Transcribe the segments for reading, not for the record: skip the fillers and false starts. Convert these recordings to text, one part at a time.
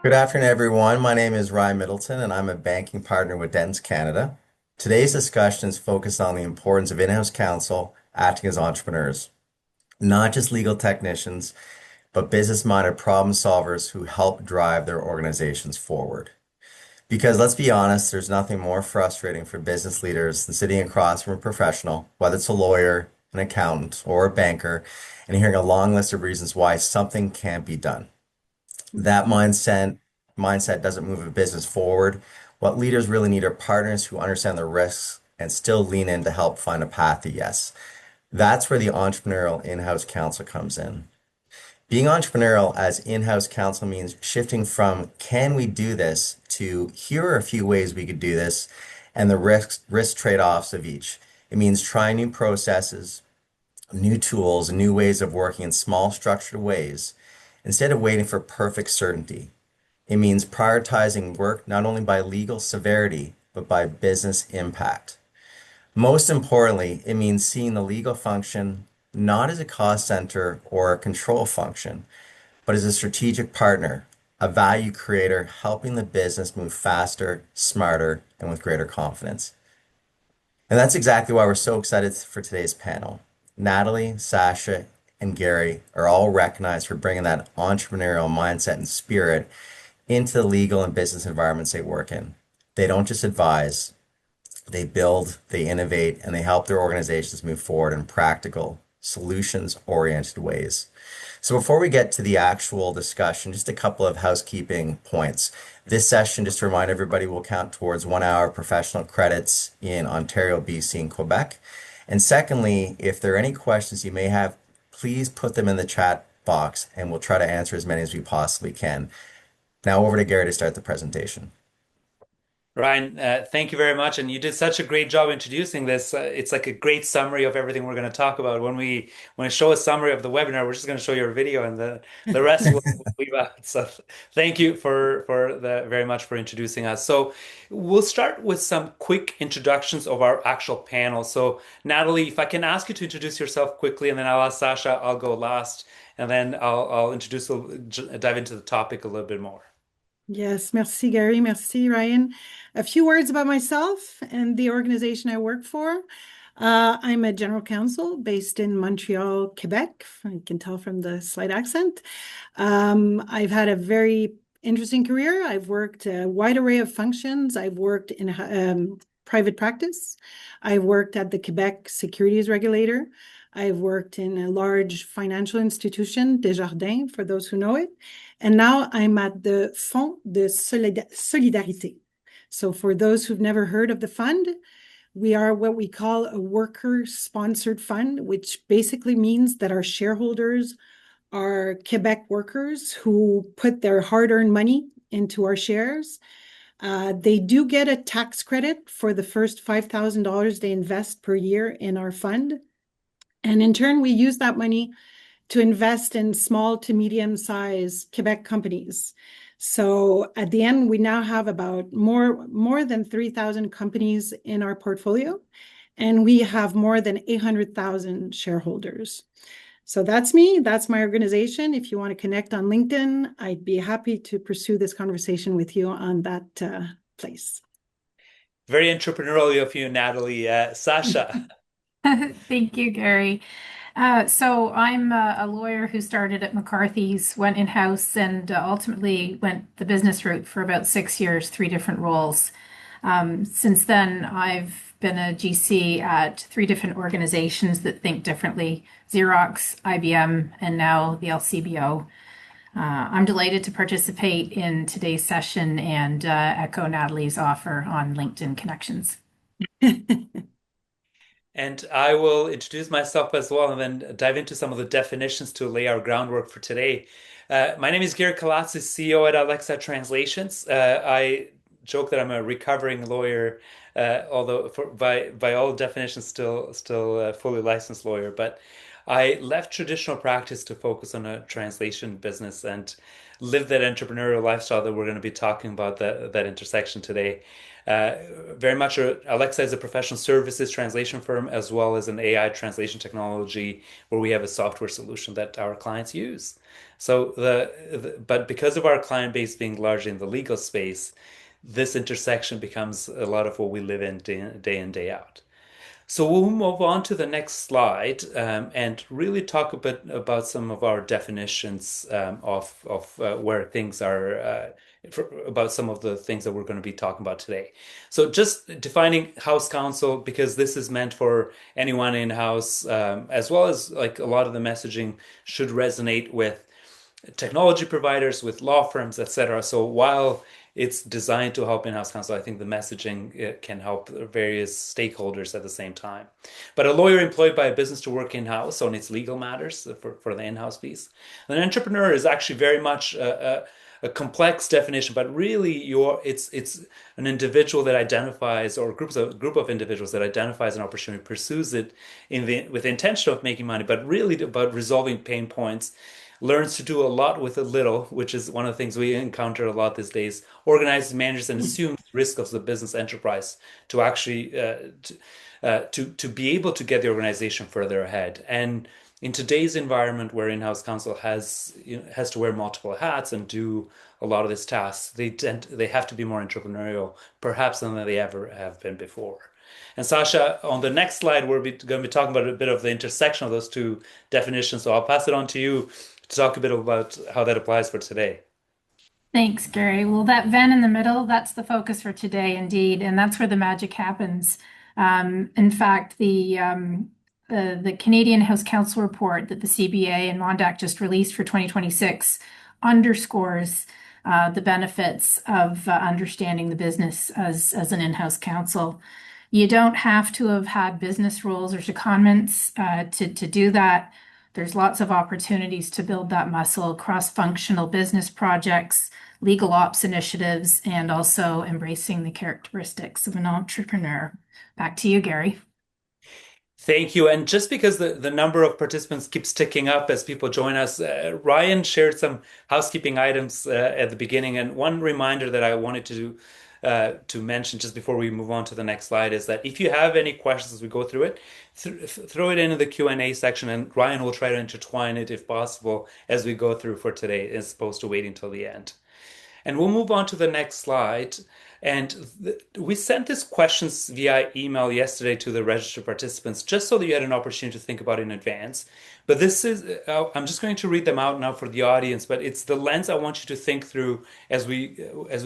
Good afternoon, everyone. My name is Ryan Middleton, and I'm a banking partner with Dentons Canada. Today's discussion is focused on the importance of in-house counsel acting as entrepreneurs, not just legal technicians, but business-minded problem solvers who help drive their organizations forward. Because let's be honest, there's nothing more frustrating for business leaders than sitting across from a professional, whether it's a lawyer, an accountant, or a banker, and hearing a long list of reasons why something can't be done. That mindset doesn't move a business forward. What leaders really need are partners who understand the risks and still lean in to help find a path to yes. That's where the entrepreneurial in-house counsel comes in. Being entrepreneurial as in-house counsel means shifting from can we do this to here are a few ways we could do this and the risk trade-offs of each. It means trying new processes, new tools, and new ways of working in small structured ways instead of waiting for perfect certainty. It means prioritizing work not only by legal severity, but by business impact. Most importantly, it means seeing the legal function not as a cost center or a control function, but as a strategic partner, a value creator helping the business move faster, smarter, and with greater confidence. And that's exactly why we're so excited for today's panel. Natalie, Sasha, and Gary are all recognized for bringing that entrepreneurial mindset and spirit into the legal and business environments they work in. They don't just advise, they build, they innovate, and they help their organizations move forward in practical, solutions-oriented ways. So before we get to the actual discussion, just a couple of housekeeping points. This session, just to remind everybody, will count towards 1 hour professional credits in Ontario, BC, and Quebec. And secondly, if there are any questions you may have, please put them in the chat box and we'll try to answer as many as we possibly can. Now over to Gary to start the presentation. Ryan, thank you very much. And you did such a great job introducing this. It's like a great summary of everything we're going to talk about. When I show a summary of the webinar, we're just going to show you a video and the rest we'll leave out. So thank you for the very much for introducing us. So we'll start with some quick introductions of our actual panel. So Natalie, if I can ask you to introduce yourself quickly, and then I'll ask Sasha, I'll go last, and then I'll introduce, dive into the topic a little bit more. Yes, merci Gary, merci Ryan. A few words about myself and the organization I work for. I'm a general counsel based in Montreal, Quebec. You can tell from the slight accent. I've had a very interesting career. I've worked a wide array of functions. I've worked in private practice. I've worked at the Quebec Securities Regulator. I've worked in a large financial institution, Desjardins, for those who know it. And now I'm at the Fonds de Solidarité. So for those who've never heard of the fund, we are what we call a worker-sponsored fund, which basically means that our shareholders are Quebec workers who put their hard-earned money into our shares. They do get a tax credit for the first $5,000 they invest per year in our fund. And in turn, we use that money to invest in small to medium-sized Quebec companies. So at the end, we now have about more than 3,000 companies in our portfolio, and we have more than 800,000 shareholders. So that's me. That's my organization. If you want to connect on LinkedIn, I'd be happy to pursue this conversation with you on that place. Very entrepreneurial of you, Natalie. Sasha. Thank you, Gary. So I'm a lawyer who started at McCarthy's, went in-house, and ultimately went the business route for about 6 years, three different roles. Since then, I've been a GC at three different organizations that think differently: Xerox, IBM, and now the LCBO. I'm delighted to participate in today's session and echo Natalie's offer on LinkedIn connections. And I will introduce myself as well and then dive into some of the definitions to lay our groundwork for today. My name is Gary Kalatsis, CEO at Alexa Translations. I joke that I'm a recovering lawyer, although by all definitions, still a fully licensed lawyer. But I left traditional practice to focus on a translation business and live that entrepreneurial lifestyle that we're going to be talking about that intersection today. Uh, Very much, Alexa is a professional services translation firm as well as an AI translation technology where we have a software solution that our clients use. So but because of our client base being largely in the legal space, this intersection becomes a lot of what we live in day in, day out. So we'll move on to the next slide and really talk a bit about some of our definitions of where things are about some of the things that we're going to be talking about today. So just defining house counsel because this is meant for anyone in house, as well as like a lot of the messaging should resonate with technology providers, with law firms, etc. So while it's designed to help in-house counsel, I think the messaging can help various stakeholders at the same time. But a lawyer employed by a business to work in-house on its legal matters for the in-house piece. An entrepreneur is actually very much a complex definition, but really it's an individual that identifies or group of individuals that identifies an opportunity, pursues it with the intention of making money, but really about resolving pain points, learns to do a lot with a little, which is one of the things we encounter a lot these days, organizes, manages, and assumes risk of the business enterprise to actually to be able to get the organization further ahead. And in today's environment where in-house counsel has to wear multiple hats and do a lot of these tasks, they have to be more entrepreneurial, perhaps than they ever have been before. And Sasha, on the next slide, we're going to be talking about a bit of the intersection of those two definitions. So I'll pass it on to you to talk a bit about how that applies for today. Thanks, Gary. Well, that Venn in the middle, that's the focus for today, indeed, and that's where the magic happens. In fact, the Canadian House Counsel report that the CBA and MONDAC just released for 2026 underscores the benefits of understanding the business as an in-house counsel. You don't have to have had business roles or secondments to do that. There's lots of opportunities to build that muscle, cross-functional business projects, legal ops initiatives, and also embracing the characteristics of an entrepreneur. Back to you, Gary. Thank you. And just because the number of participants keeps ticking up as people join us, Ryan shared some housekeeping items at the beginning. And one reminder that I wanted to mention just before we move on to the next slide is that if you have any questions as we go through it, throw it into the Q&A section, and Ryan will try to intertwine it if possible as we go through for today, as opposed to waiting till the end. And we'll move on to the next slide. And we sent these questions via email yesterday to the registered participants, just so that you had an opportunity to think about it in advance. But this is, I'm just going to read them out now for the audience, but it's the lens I want you to think through as we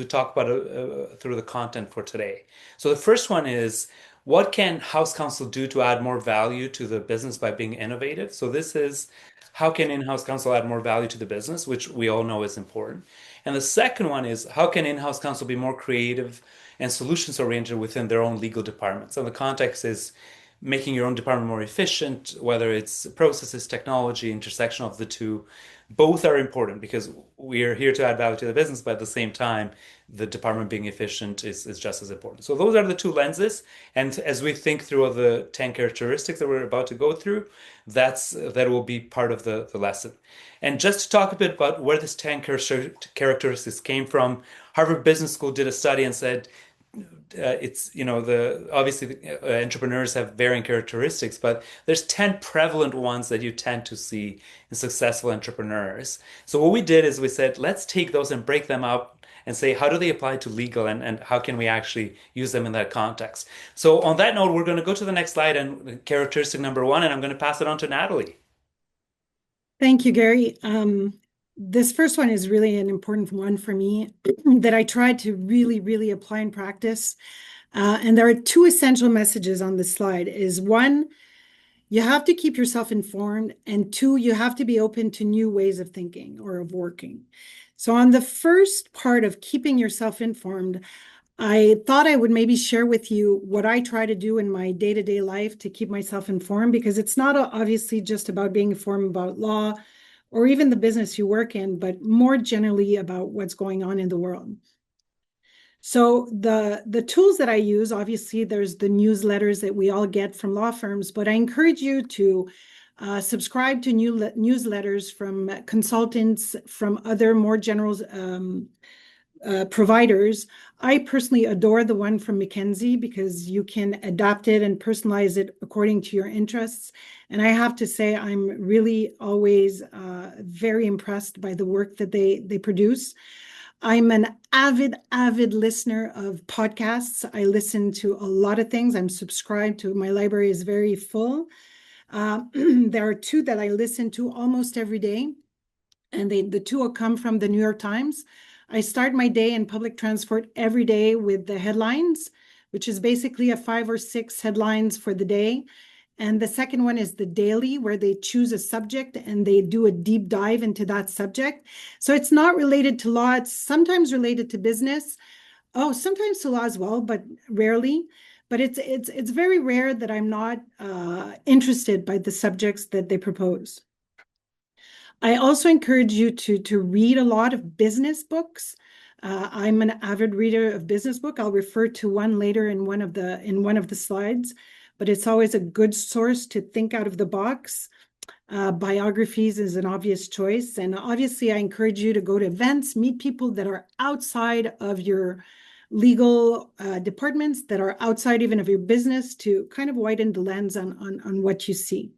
talk about through the content for today. So the first one is, what can House Counsel do to add more value to the business by being innovative? So this is, how can in-house counsel add more value to the business, which we all know is important. And the second one is, how can in-house counsel be more creative and solutions oriented within their own legal departments? And the context is making your own department more efficient, whether it's processes, technology, intersection of the two. Both are important because we are here to add value to the business, but at the same time, the department being efficient is just as important. So those are the two lenses. And as we think through the 10 characteristics that we're about to go through, that will be part of the lesson. And just to talk a bit about where this 10 characteristics came from, Harvard Business School did a study and said, it's, obviously entrepreneurs have varying characteristics, but there's 10 prevalent ones that you tend to see in successful entrepreneurs. So what we did is we said, let's take those and break them up and say, how do they apply to legal, and how can we actually use them in that context? So on that note, we're going to go to the next slide and characteristic number 1, and I'm going to pass it on to Natalie. Thank you, Gary. This first one is really an important one for me that I tried to really, really apply in practice. And there are two essential messages on this slide. Is one, you have to keep yourself informed, and two, you have to be open to new ways of thinking or of working. So on the first part of keeping yourself informed, I thought I would maybe share with you what I try to do in my day-to-day life to keep myself informed, because it's not obviously just about being informed about law or even the business you work in, but more generally about what's going on in the world. So the tools that I use, obviously, there's the newsletters that we all get from law firms, but I encourage you to subscribe to newsletters from consultants, from other more general providers. I personally adore the one from McKinsey because you can adapt it and personalize it according to your interests. And I have to say, I'm really always very impressed by the work that they produce. I'm an avid listener of podcasts. I listen to a lot of things. I'm subscribed to, my library is very full. There are two that I listen to almost every day, and the two will come from the New York Times. I start my day in public transport every day with the headlines, which is basically a 5 or 6 headlines for the day. And the second one is the daily, where they choose a subject and they do a deep dive into that subject. So it's not related to law. It's sometimes related to business. Oh, sometimes to law as well, but rarely. But it's very rare that I'm not interested by the subjects that they propose. I also encourage you to read a lot of business books. I'm an avid reader of business book. I'll refer to one later in one of the slides, but it's always a good source to think out of the box. Biographies is an obvious choice, and obviously I encourage you to go to events, meet people that are outside of your legal departments, that are outside even of your business, to kind of widen the lens on what you see.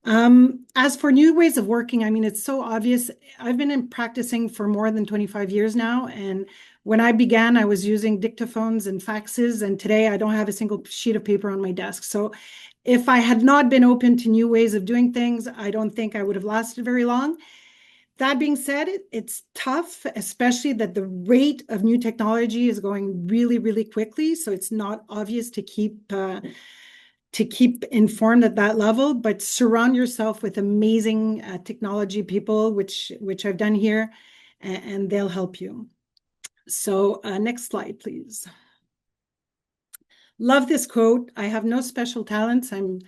As for new ways of working, I mean, it's so obvious. I've been practicing for more than 25 years now. And when I began, I was using dictaphones and faxes. And today I don't have a single sheet of paper on my desk. So if I had not been open to new ways of doing things, I don't think I would have lasted very long. That being said, it's tough, especially that the rate of new technology is going really, really quickly. So it's not obvious to keep informed at that level, but surround yourself with amazing technology people, which I've done here, and they'll help you. So next slide, please. Love this quote. I have no special talents. I'm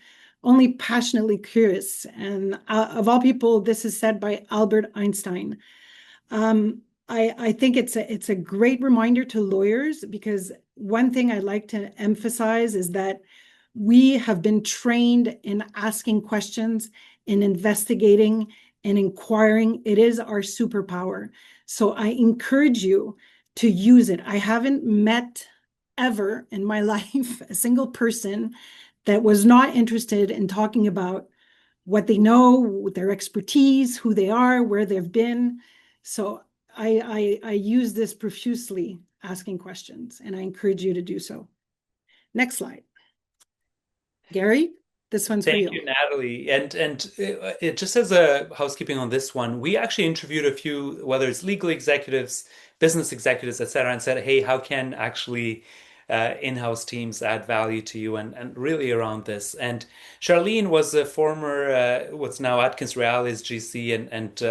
only passionately curious. And of all people, this is said by Albert Einstein. I think it's a great reminder to lawyers, because one thing I'd like to emphasize is that we have been trained in asking questions, in investigating, and inquiring. It is our superpower. So I encourage you to use it. I haven't met ever in my life a single person that was not interested in talking about what they know, their expertise, who they are, where they've been. So I use this profusely, asking questions, and I encourage you to do so. Next slide. Gary, this one's for you. Thank you, Natalie. And it just as a housekeeping on this one, we actually interviewed a few, whether it's legal executives, business executives, et cetera, and said, hey, how can actually in-house teams add value to you, and really around this. And Charlene was a former, what's now Atkins Reality's GC, and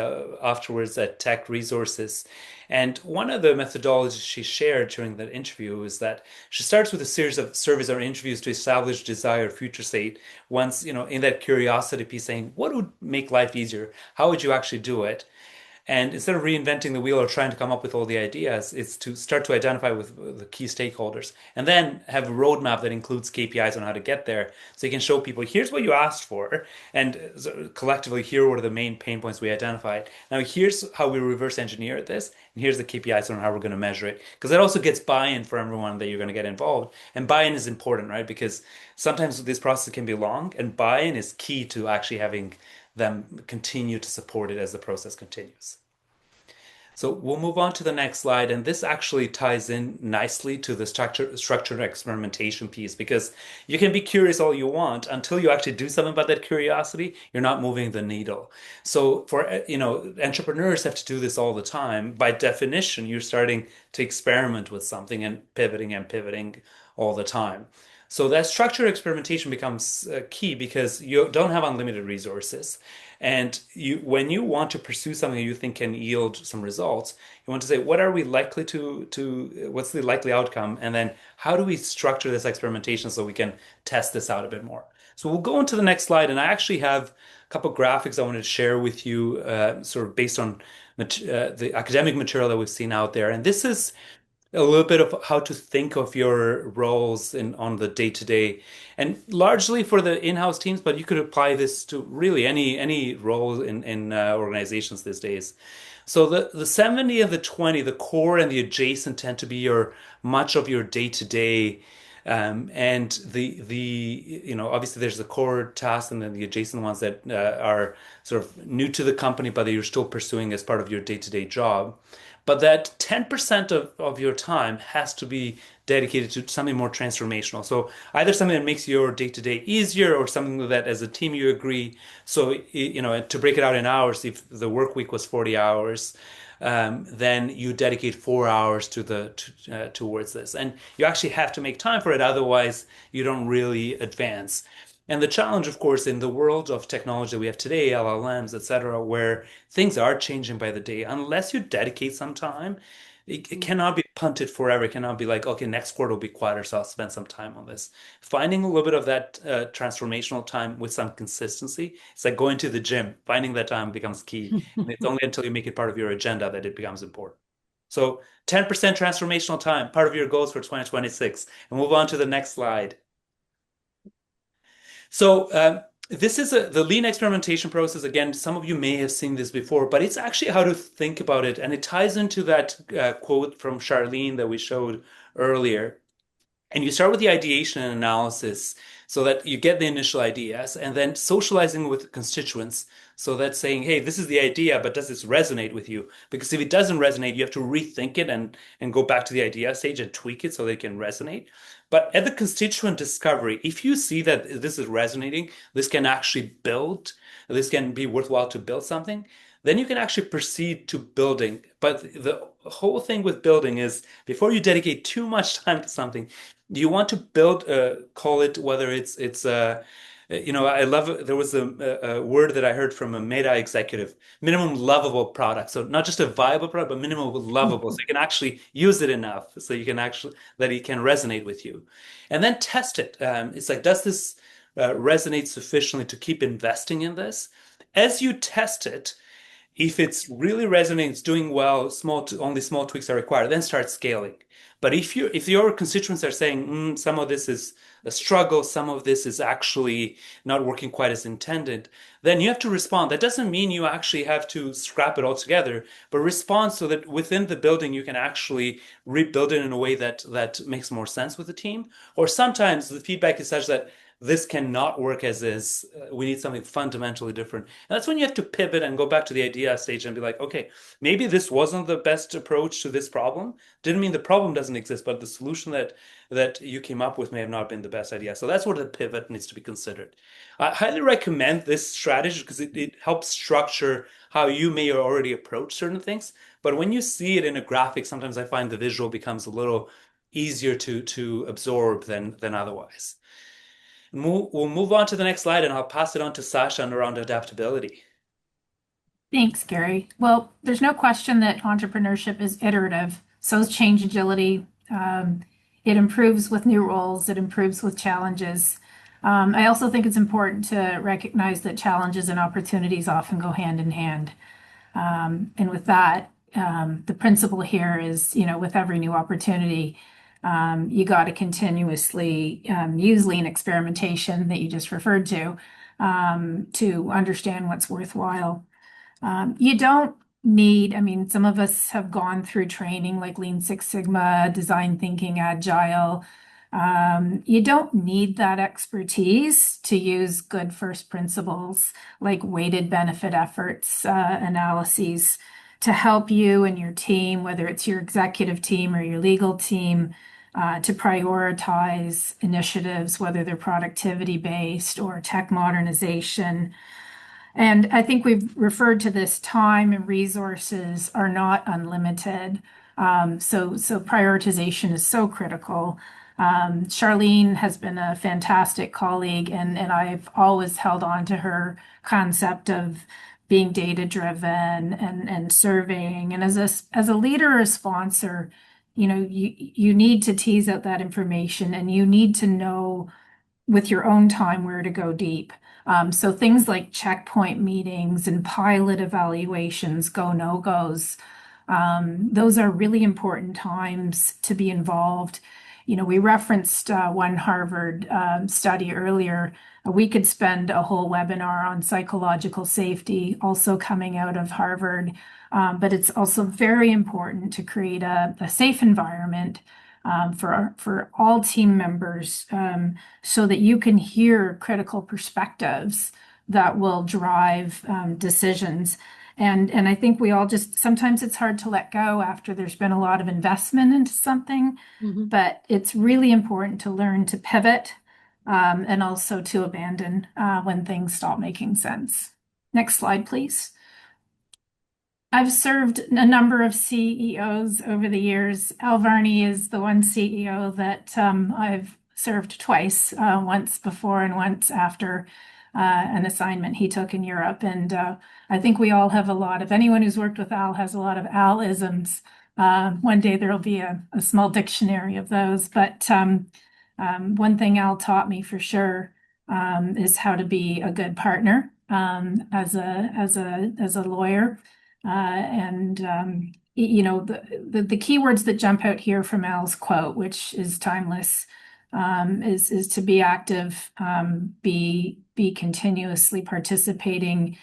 afterwards at Tech Resources. And one of the methodologies she shared during that interview is that she starts with a series of surveys or interviews to establish desired future state. Once, in that curiosity piece, saying, what would make life easier? How would you actually do it? And instead of reinventing the wheel or trying to come up with all the ideas, it's to start to identify with the key stakeholders and then have a roadmap that includes KPIs on how to get there. So you can show people, here's what you asked for. And collectively, here were the main pain points we identified. Now, here's how we reverse engineer this. And here's the KPIs on how we're going to measure it. Because that also gets buy-in for everyone that you're going to get involved. And buy-in is important, right? Because sometimes this process can be long, and buy-in is key to actually having them continue to support it as the process continues. So we'll move on to the next slide, and this actually ties in nicely to the structured experimentation piece, because you can be curious all you want until you actually do something about that curiosity, you're not moving the needle. So for entrepreneurs have to do this all the time. By definition, you're starting to experiment with something and pivoting all the time. So that structured experimentation becomes key because you don't have unlimited resources. And when you want to pursue something you think can yield some results, you want to say, what are we likely what's the likely outcome? And then how do we structure this experimentation so we can test this out a bit more? So we'll go into the next slide. And I actually have a couple of graphics I wanted to share with you, sort of based on the academic material that we've seen out there. And this is a little bit of how to think of your roles in on the day-to-day, and largely for the in-house teams, but you could apply this to really any role in organizations these days. So the 70 and the 20, the core and the adjacent tend to be your much of your day-to-day. And obviously there's the core tasks and then the adjacent ones that are sort of new to the company, but that you're still pursuing as part of your day-to-day job. But that 10% of your time has to be dedicated to something more transformational. So either something that makes your day-to-day easier or something that as a team you agree. So, to break it out in hours, if the work week was 40 hours, then you dedicate 4 hours towards this. And you actually have to make time for it. Otherwise, you don't really advance. And the challenge, of course, in the world of technology that we have today, LLMs, et cetera, where things are changing by the day, unless you dedicate some time, it cannot be punted forever. It cannot be like, okay, next quarter will be quieter, so I'll spend some time on this. Finding a little bit of that transformational time with some consistency, it's like going to the gym. Finding that time becomes key. And it's only until you make it part of your agenda that it becomes important. So 10% transformational time, part of your goals for 2026. And move on to the next slide. So this is the lean experimentation process. Again, some of you may have seen this before, but it's actually how to think about it. And it ties into that quote from Charlene that we showed earlier. And you start with the ideation and analysis so that you get the initial ideas and then socializing with constituents. So that's saying, hey, this is the idea, but does this resonate with you? Because if it doesn't resonate, you have to rethink it and go back to the idea stage and tweak it so they can resonate. But at the constituent discovery, if you see that this is resonating, this can actually build, this can be worthwhile to build something, then you can actually proceed to building. But the whole thing with building is before you dedicate too much time to something, you want to build, call it whether I love, there was a word that I heard from a Meta executive, minimum lovable product. So not just a viable product, but minimum lovable. So you can actually use it enough so you can actually, that it can resonate with you. And then test it. It's like, does this resonate sufficiently to keep investing in this? As you test it, if it's really resonating, it's doing well, only small tweaks are required, then start scaling. But if your constituents are saying some of this is a struggle, some of this is actually not working quite as intended, then you have to respond. That doesn't mean you actually have to scrap it altogether, but respond so that within the building you can actually rebuild it in a way that makes more sense with the team. Or sometimes the feedback is such that this cannot work as is. We need something fundamentally different. And that's when you have to pivot and go back to the idea stage and be like, okay, maybe this wasn't the best approach to this problem. Didn't mean the problem doesn't exist, but the solution that you came up with may have not been the best idea. So that's where the pivot needs to be considered. I highly recommend this strategy because it helps structure how you may already approach certain things. But when you see it in a graphic, sometimes I find the visual becomes a little easier to absorb than otherwise. We'll move on to the next slide and I'll pass it on to Sasha around adaptability. Thanks, Gary. Well, there's no question that entrepreneurship is iterative. So is change agility. It improves with new roles. It improves with challenges. I also think it's important to recognize that challenges and opportunities often go hand in hand. And with that, the principle here is, with every new opportunity, you got to continuously use lean experimentation that you just referred to understand what's worthwhile. You don't need, some of us have gone through training like Lean Six Sigma, design thinking, agile. You don't need that expertise to use good first principles like weighted benefit efforts analyses to help you and your team, whether it's your executive team or your legal team, to prioritize initiatives, whether they're productivity based or tech modernization. And I think we've referred to this time and resources are not unlimited. So prioritization is so critical. Charlene has been a fantastic colleague, and I've always held on to her concept of being data driven and surveying. And as a leader or a sponsor, you need to tease out that information and you need to know with your own time where to go deep. So things like checkpoint meetings and pilot evaluations, go no goes, Those are really important times to be involved. We referenced one Harvard study earlier. We could spend a whole webinar on psychological safety, also coming out of Harvard. But it's also very important to create a safe environment for all team members, so that you can hear critical perspectives that will drive decisions. And I think we all just sometimes it's hard to let go after there's been a lot of investment into something, but it's really important to learn to pivot, and also to abandon when things stop making sense. Next slide, please. I've served a number of CEOs over the years. Al Varney is the one CEO that I've served twice, once before and once after an assignment he took in Europe. And I think we all have anyone who's worked with Al has a lot of Al-isms. One day there'll be a small dictionary of those. But one thing Al taught me for sure is how to be a good partner as a lawyer. The keywords that jump out here from Al's quote, which is timeless, is to be active, be continuously participating,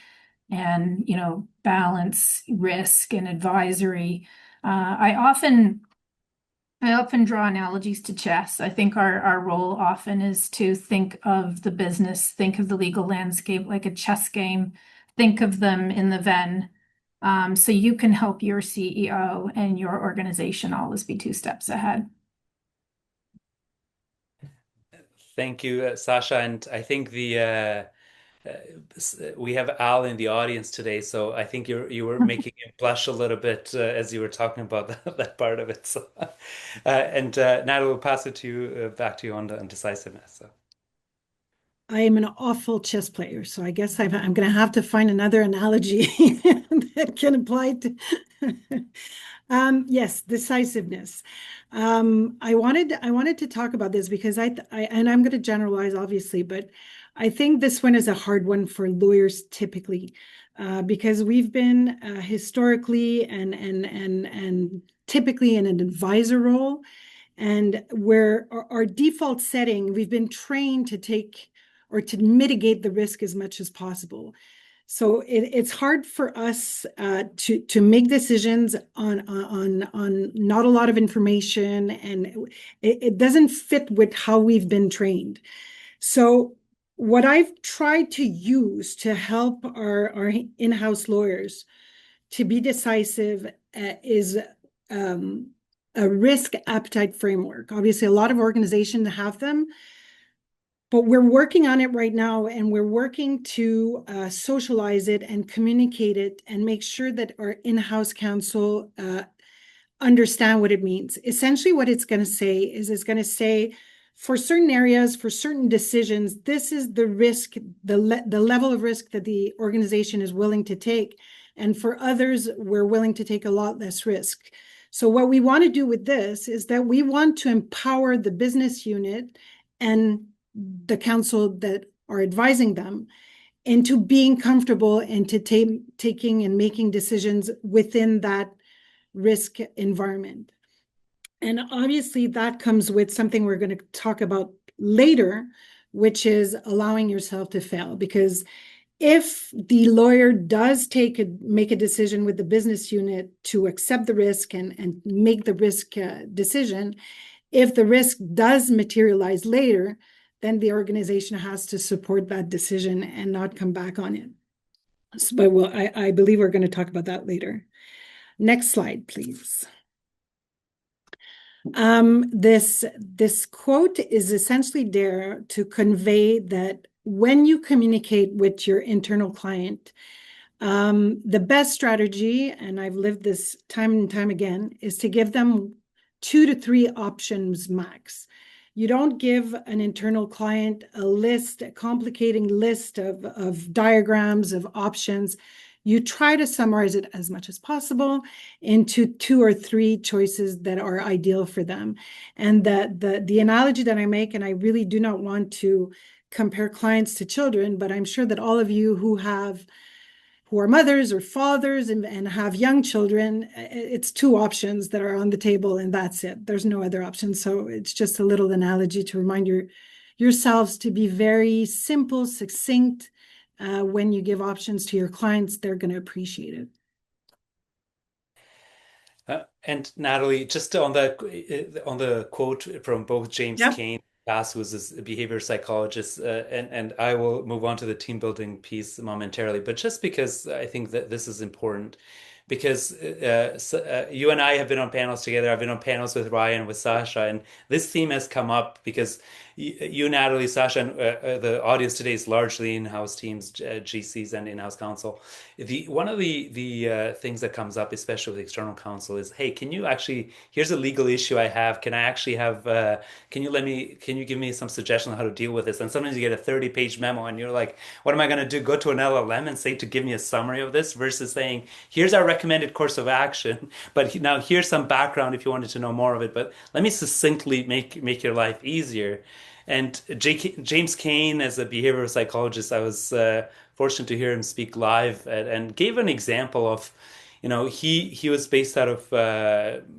and balance risk and advisory. I often draw analogies to chess. I think our role often is to think of the business, think of the legal landscape like a chess game, think of them in the Venn. So you can help your CEO and your organization always be 2 steps ahead. Thank you, Sasha. And I think we have Al in the audience today, so I think you were making him blush a little bit as you were talking about that part of it. So, Natalie, we'll pass it to you, back to you on the decisiveness. So. I am an awful chess player, so I guess I'm going to have to find another analogy that can apply to. Yes, decisiveness. I wanted to talk about this because and I'm going to generalize, obviously, but I think this one is a hard one for lawyers typically, because we've been historically and typically in an advisor role, and where our default setting, we've been trained to take or to mitigate the risk as much as possible. So it's hard for us to make decisions on not a lot of information, and it doesn't fit with how we've been trained. So what I've tried to use to help our in-house lawyers to be decisive is a risk appetite framework. Obviously, a lot of organizations have them, but we're working on it right now, and we're working to socialize it and communicate it and make sure that our in-house counsel understand what it means. Essentially, what it's going to say is it's going to say, for certain areas, for certain decisions, this is the risk, the level of risk that the organization is willing to take. And for others, we're willing to take a lot less risk. So what we want to do with this is that we want to empower the business unit and the counsel that are advising them into being comfortable and to taking and making decisions within that risk environment. And obviously that comes with something we're going to talk about later, which is allowing yourself to fail. Because if the lawyer does make a decision with the business unit to accept the risk and make the risk decision, if the risk does materialize later, then the organization has to support that decision and not come back on it. But I believe we're going to talk about that later. Next slide, please. This quote is essentially there to convey that when you communicate with your internal client, the best strategy, and I've lived this time and time again, is to give them 2 to 3 options max. You don't give an internal client a complicating list of diagrams, of options. You try to summarize it as much as possible into 2 or 3 choices that are ideal for them. And the analogy that I make, and I really do not want to compare clients to children, but I'm sure that all of you who who are mothers or fathers and have young children, it's two options that are on the table, and that's it. There's no other option. So it's just a little analogy to remind yourselves to be very simple, succinct. When you give options to your clients, they're going to appreciate it. And Natalie, just on the quote from both James Yep. Cain, Bass was a behavior psychologist, and I will move on to the team building piece momentarily. But just because I think that this is important, because you and I have been on panels together. I've been on panels with Ryan, with Sasha, and this theme has come up because you, Natalie, Sasha, and the audience today is largely in-house teams, GCs, and in-house counsel. One of the things that comes up, especially with external counsel, is, hey, can you actually? Here's a legal issue I have. Can I actually have? Can you give me some suggestions on how to deal with this? And sometimes you get a 30-page memo, and you're like, what am I going to do? Go to an LLM and say to give me a summary of this, versus saying, here's our recommended course of action, but now here's some background if you wanted to know more of it. But let me succinctly make your life easier. And James Cain, as a behavioral psychologist, I was fortunate to hear him speak live and gave an example of, he was based out of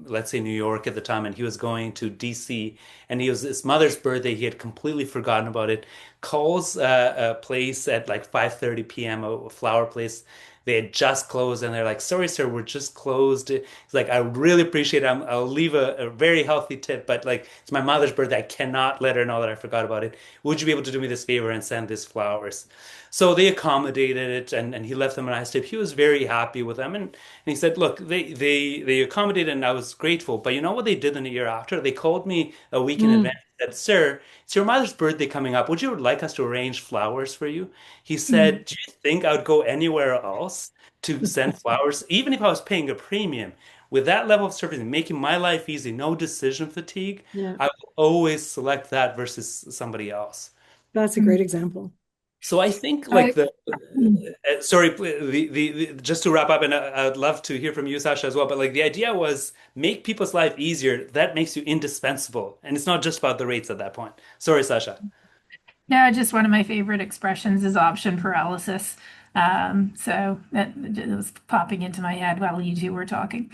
let's say New York at the time, and he was going to DC, and he was his mother's birthday. He had completely forgotten about it. Calls a place at like 5:30 p.m., a flower place. They had just closed, and they're like, "Sorry, sir, we're just closed." He's like, "I really appreciate it. I'll leave a very healthy tip, but like, it's my mother's birthday. I cannot let her know that I forgot about it. Would you be able to do me this favor and send these flowers?" So they accommodated it, and he left them a nice tip. He was very happy with them, and he said, "Look, they accommodated, and I was grateful. But you know what they did in the year after? They called me a week in advance and said, 'Sir, it's your mother's birthday coming up. Would you like us to arrange flowers for you?'" He said, "Do you think I would go anywhere else to send flowers, even if I was paying a premium? With that level of service and making my life easy, no decision fatigue, Yeah, I will always select that versus somebody else." that's a great example. So I think I, like sorry, just to wrap up, and I'd love to hear from you, Sasha, as well. But like the idea was make people's life easier. That makes you indispensable, and it's not just about the rates at that point. Sorry, Sasha. no, just one of my favorite expressions is option paralysis. So that was popping into my head while you two were talking.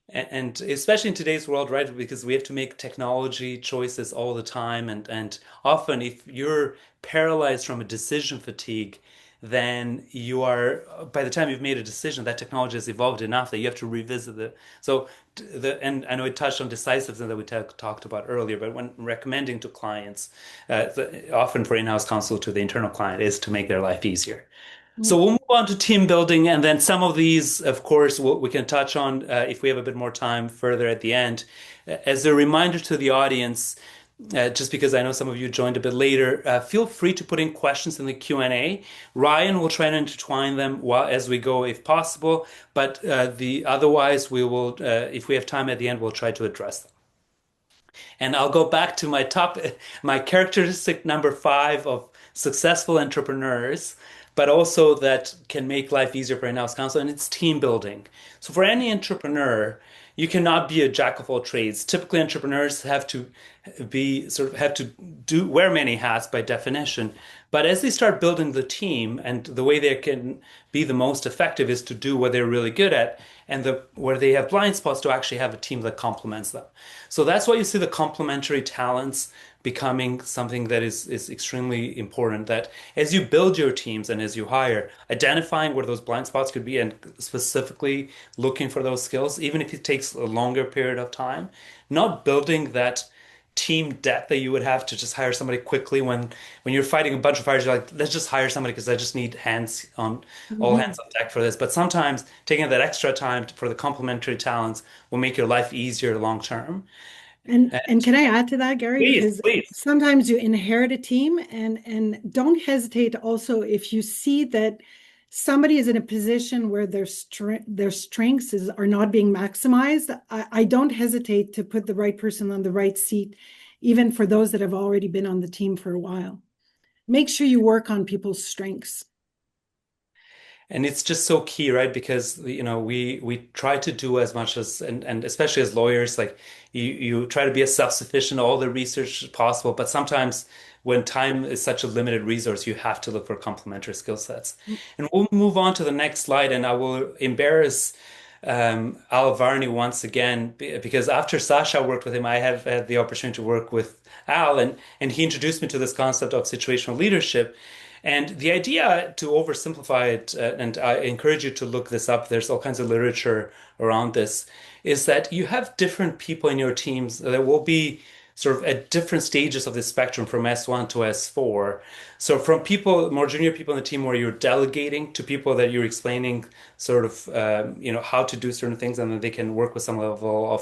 And especially in today's world, right? Because we have to make technology choices all the time, and often if you're paralyzed from a decision fatigue, then you are, by the time you've made a decision, that technology has evolved enough that you have to revisit it. So and I know it touched on decisiveness that we talked about earlier, but when recommending to clients, often for in-house counsel to the internal client, is to make their life easier. So we'll move on to team building, and then some of these, of course, we can touch on if we have a bit more time further at the end. As a reminder to the audience, just because I know some of you joined a bit later, feel free to put in questions in the Q&A. Ryan will try to intertwine them as we go, if possible, but otherwise we will, if we have time at the end, we'll try to address them. And I'll go back to my characteristic number 5 of successful entrepreneurs, but also that can make life easier for in-house counsel, and it's team building. So for any entrepreneur, you cannot be a jack of all trades. Typically, entrepreneurs have to wear many hats by definition. But as they start building the team, and the way they can be the most effective is to do what they're really good at, and where they have blind spots, to actually have a team that complements them. So that's why you see the complementary talents becoming something that is extremely important. That as you build your teams and as you hire, identifying where those blind spots could be and specifically looking for those skills, even if it takes a longer period of time, not building that team depth that you would have to just hire somebody quickly when you're fighting a bunch of fires. You're like, let's just hire somebody because I just need all hands on deck for this. But sometimes taking that extra time for the complementary talents will make your life easier long term. And can I add to that, Gary? Please, Because please. sometimes you inherit a team, and don't hesitate also if you see that somebody is in a position where their strengths are not being maximized. I don't hesitate to put the right person on the right seat, even for those that have already been on the team for a while. Make sure you work on people's strengths. And it's just so key, right? Because we try to do as much as and especially as lawyers, like you try to be as self-sufficient, all the research as possible, but sometimes when time is such a limited resource, you have to look for complementary skill sets. And we'll move on to the next slide, and I will embarrass Al Varney once again because after Sasha worked with him, I have had the opportunity to work with Al, and he introduced me to this concept of situational leadership. And the idea, to oversimplify it, and I encourage you to look this up, there's all kinds of literature around this, is that you have different people in your teams that will be sort of at different stages of the spectrum from S1 to S4. So from people, more junior people in the team where you're delegating to people that you're explaining sort of, how to do certain things and then they can work with some level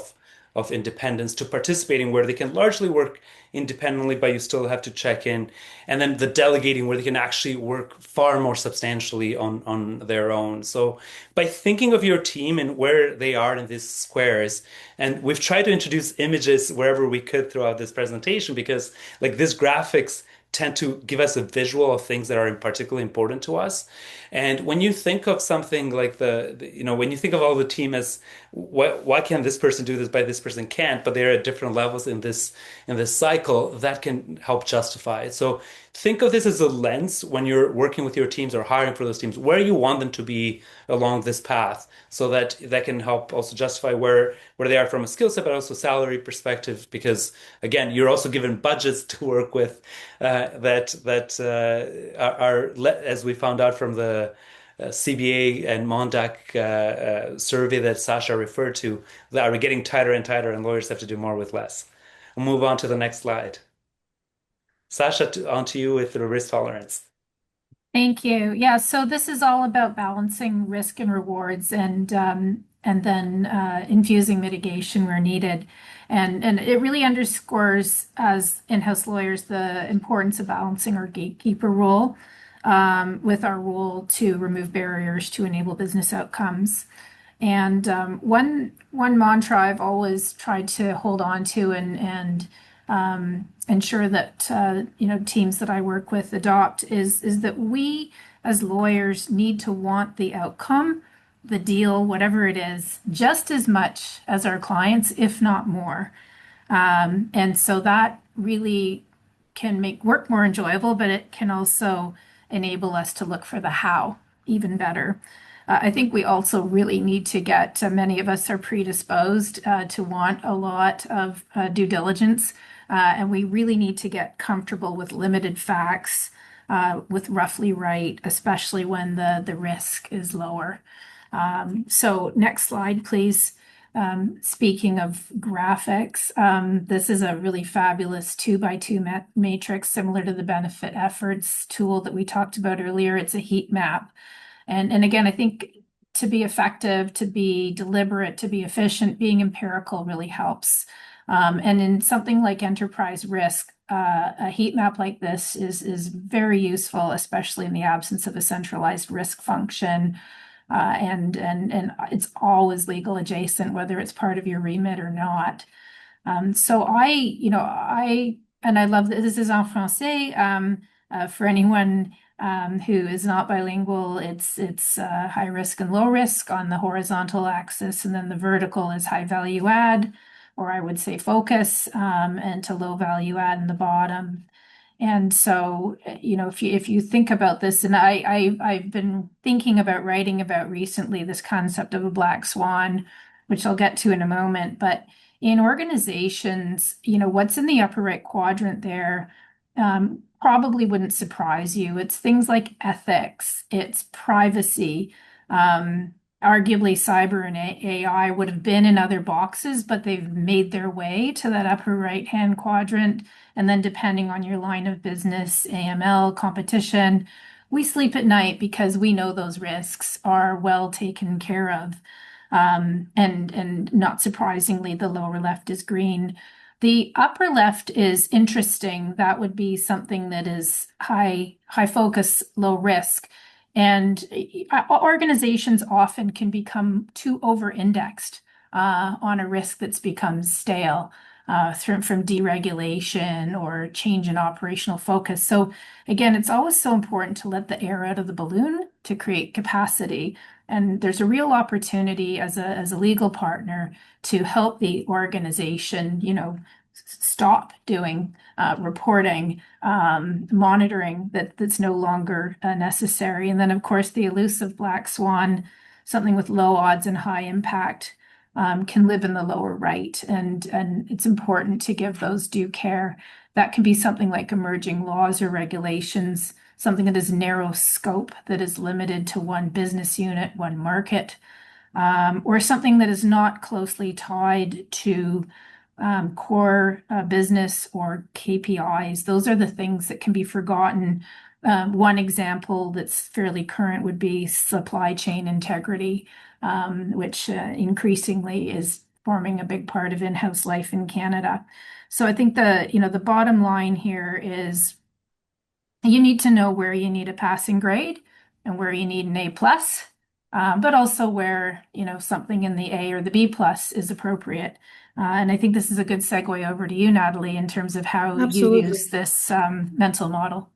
of independence to participating where they can largely work independently, but you still have to check in. And then the delegating where they can actually work far more substantially on their own. So by thinking of your team and where they are in these squares, and we've tried to introduce images wherever we could throughout this presentation because like these graphics tend to give us a visual of things that are particularly important to us. And when you think of something like when you think of all the team as why can this person do this, but this person can't, but they're at different levels in this cycle, that can help justify it. So think of this as a lens when you're working with your teams or hiring for those teams, where you want them to be along this path, so that can help also justify where they are from a skill set, but also salary perspective. Because again, you're also given budgets to work with as we found out from the CBA and Mondac survey that Sasha referred to, that are getting tighter and tighter, and lawyers have to do more with less. We'll move on to the next slide. Sasha, on to you with the risk tolerance. Thank you. Yeah, so this is all about balancing risk and rewards and then infusing mitigation where needed. And it really underscores, as in-house lawyers, the importance of balancing our gatekeeper role with our role to remove barriers to enable business outcomes. And one mantra I've always tried to hold on to and ensure that teams that I work with adopt is that we as lawyers need to want the outcome, the deal, whatever it is, just as much as our clients, if not more. And so that really can make work more enjoyable, but it can also enable us to look for the how even better. I think we also really need to get, many of us are predisposed to want a lot of due diligence, and we really need to get comfortable with limited facts, with roughly right, especially when the risk is lower. So next slide, please. Speaking of graphics, this is a really fabulous 2x2 matrix similar to the benefit efforts tool that we talked about earlier. It's a heat map. And again, I think to be effective, to be deliberate, to be efficient, being empirical really helps. And in something like enterprise risk, a heat map like this is very useful, especially in the absence of a centralized risk function. And it's always legal adjacent, whether it's part of your remit or not. So I love that this is en français. For anyone who is not bilingual, it's high risk and low risk on the horizontal axis, and then the vertical is high value add, or I would say focus, and to low value add in the bottom. And so, if you think about this, and I've been thinking about writing about recently this concept of a black swan, which I'll get to in a moment, but in organizations, what's in the upper right quadrant there, probably wouldn't surprise you. It's things like ethics, it's privacy. Arguably, cyber and AI would have been in other boxes, but they've made their way to that upper right-hand quadrant. And then depending on your line of business, AML, competition, we sleep at night because we know those risks are well taken care of. And not surprisingly, the lower left is green. The upper left is interesting. That would be something that is high focus, low risk. And organizations often can become too over-indexed on a risk that's become stale. from deregulation or change in operational focus. So again, it's always so important to let the air out of the balloon to create capacity. And there's a real opportunity as a legal partner to help the organization, stop doing reporting, monitoring that's no longer necessary. And then, of course, the elusive black swan, something with low odds and high impact, can live in the lower right. And it's important to give those due care. That can be something like emerging laws or regulations, something that is narrow scope, that is limited to one business unit, one market, or something that is not closely tied to core business or KPIs. Those are the things that can be forgotten. One example that's fairly current would be supply chain integrity, which increasingly is forming a big part of in-house life in Canada. So I think the bottom line here is you need to know where you need a passing grade and where you need an A plus, but also where, something in the A or the B plus is appropriate. And I think this is a good segue over to you, Natalie, in terms of how you Absolutely. use this mental model.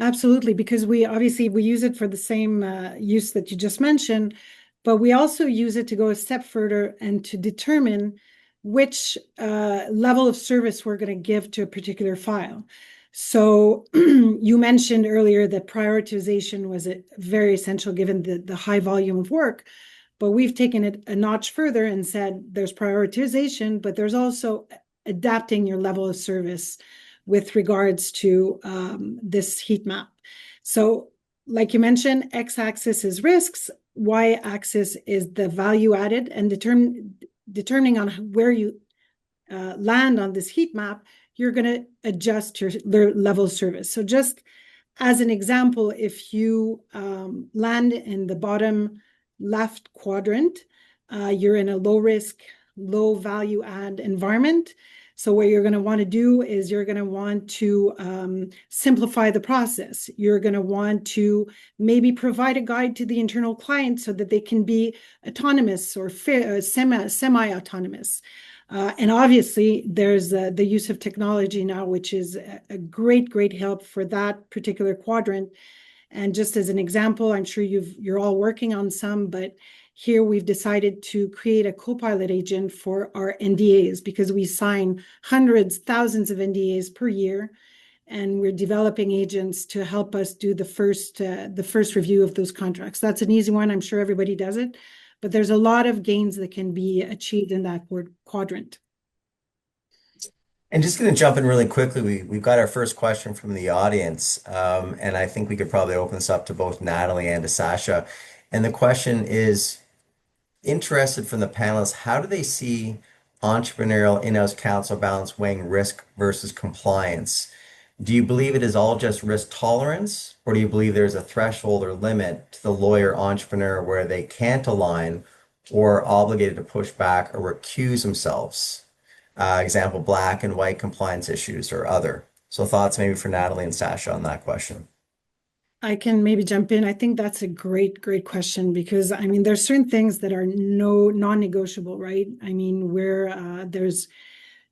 Absolutely, because we use it for the same use that you just mentioned, but we also use it to go a step further and to determine which level of service we're going to give to a particular file. So you mentioned earlier that prioritization was very essential given the high volume of work, but we've taken it a notch further and said there's prioritization, but there's also adapting your level of service with regards to this heat map. So like you mentioned, x-axis is risks, y-axis is the value added, and determining on where you land on this heat map, you're going to adjust your level of service. So just as an example, if you land in the bottom left quadrant, you're in a low risk, low value add environment. So what you're going to want to do is you're going to want to simplify the process. You're going to want to maybe provide a guide to the internal client so that they can be autonomous or semi-autonomous. And obviously, there's the use of technology now, which is a great, great help for that particular quadrant. And just as an example, I'm sure you're all working on some, but here we've decided to create a co-pilot agent for our NDAs because we sign hundreds, thousands of NDAs per year, and we're developing agents to help us do the first review of those contracts. That's an easy one. I'm sure everybody does it, but there's a lot of gains that can be achieved in that quadrant. And just going to jump in really quickly, we've got our first question from the audience, and I think we could probably open this up to both Natalie and to Sasha. And the question is, interested from the panelists, how do they see entrepreneurial in-house counsel balance weighing risk versus compliance? Do you believe it is all just risk tolerance, or do you believe there's a threshold or limit to the lawyer entrepreneur where they can't align or are obligated to push back or recuse themselves? Example, black and white compliance issues or other. So thoughts maybe for Natalie and Sasha on that question. I can maybe jump in. I think that's a great, great question because I mean, there's certain things that are non-negotiable, right? I mean, where there's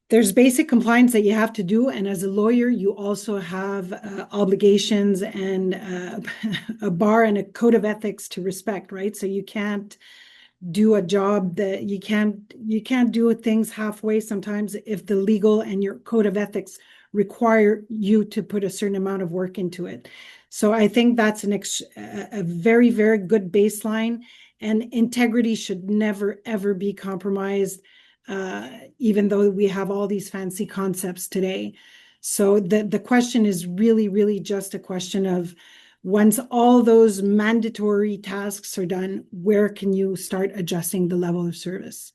basic compliance that you have to do, and as a lawyer, you also have obligations and a bar and a code of ethics to respect, right? So you can't do a job that you can't do things halfway sometimes if the legal and your code of ethics require you to put a certain amount of work into it. So I think that's a very, very good baseline, and integrity should never, ever be compromised, even though we have all these fancy concepts today. So the question is really, really just a question of once all those mandatory tasks are done, where can you start adjusting the level of service?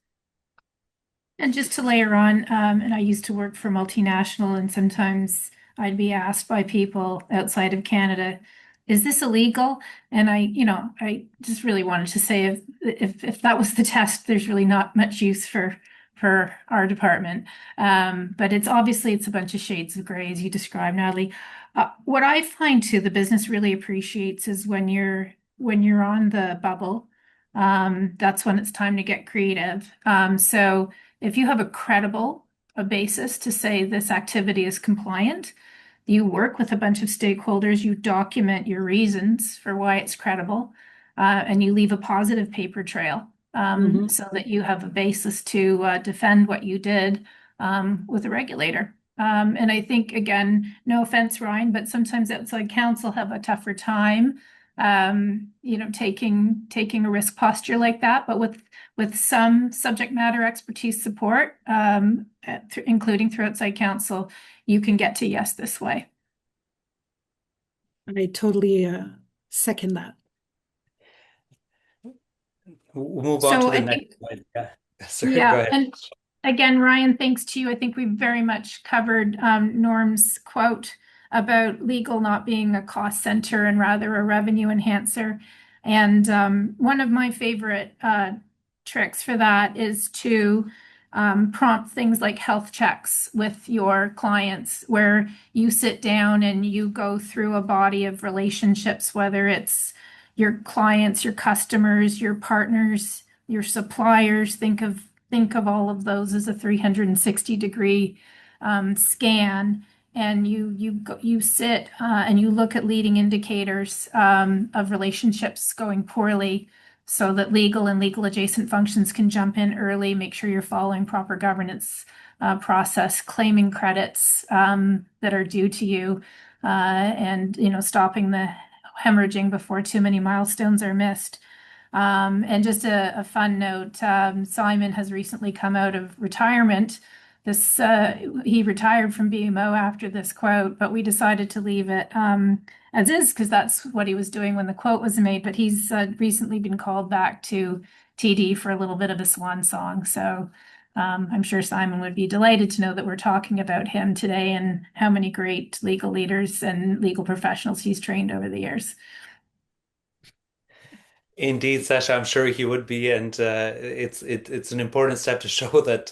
And just to layer on, and I used to work for multinational, and sometimes I'd be asked by people outside of Canada, is this illegal? And I just really wanted to say if that was the test, there's really not much use for our department. But it's a bunch of shades of gray, as you described, Natalie. What I find too, the business really appreciates is when you're on the bubble, that's when it's time to get creative. So if you have a credible a basis to say this activity is compliant. You work with a bunch of stakeholders, you document your reasons for why it's credible, and you leave a positive paper trail so that you have a basis to defend what you did with a regulator. And I think, again, no offense, Ryan, but sometimes outside counsel have a tougher time, taking a risk posture like that. But with some subject matter expertise support, including through outside counsel, you can get to yes this way. I totally second that. We'll move on to the next slide. Yeah. Sorry, go ahead. And again, Ryan, thanks to you. I think we've very much covered Norm's quote about legal not being a cost center and rather a revenue enhancer. And one of my favorite tricks for that is to prompt things like health checks with your clients, where you sit down and you go through a body of relationships, whether it's your clients, your customers, your partners, your suppliers. Think of all of those as a 360-degree scan, and you sit and you look at leading indicators of relationships going poorly, so that legal and legal adjacent functions can jump in early, make sure you're following proper governance process, claiming credits that are due to you, and stopping the hemorrhaging before too many milestones are missed. And just a fun note, Simon has recently come out of retirement. He retired from BMO after this quote, but we decided to leave it as is, because that's what he was doing when the quote was made. But he's recently been called back to TD for a little bit of a swan song. So I'm sure Simon would be delighted to know that we're talking about him today and how many great legal leaders and legal professionals he's trained over the years. Indeed, Sasha, I'm sure he would be, and it's an important step to show that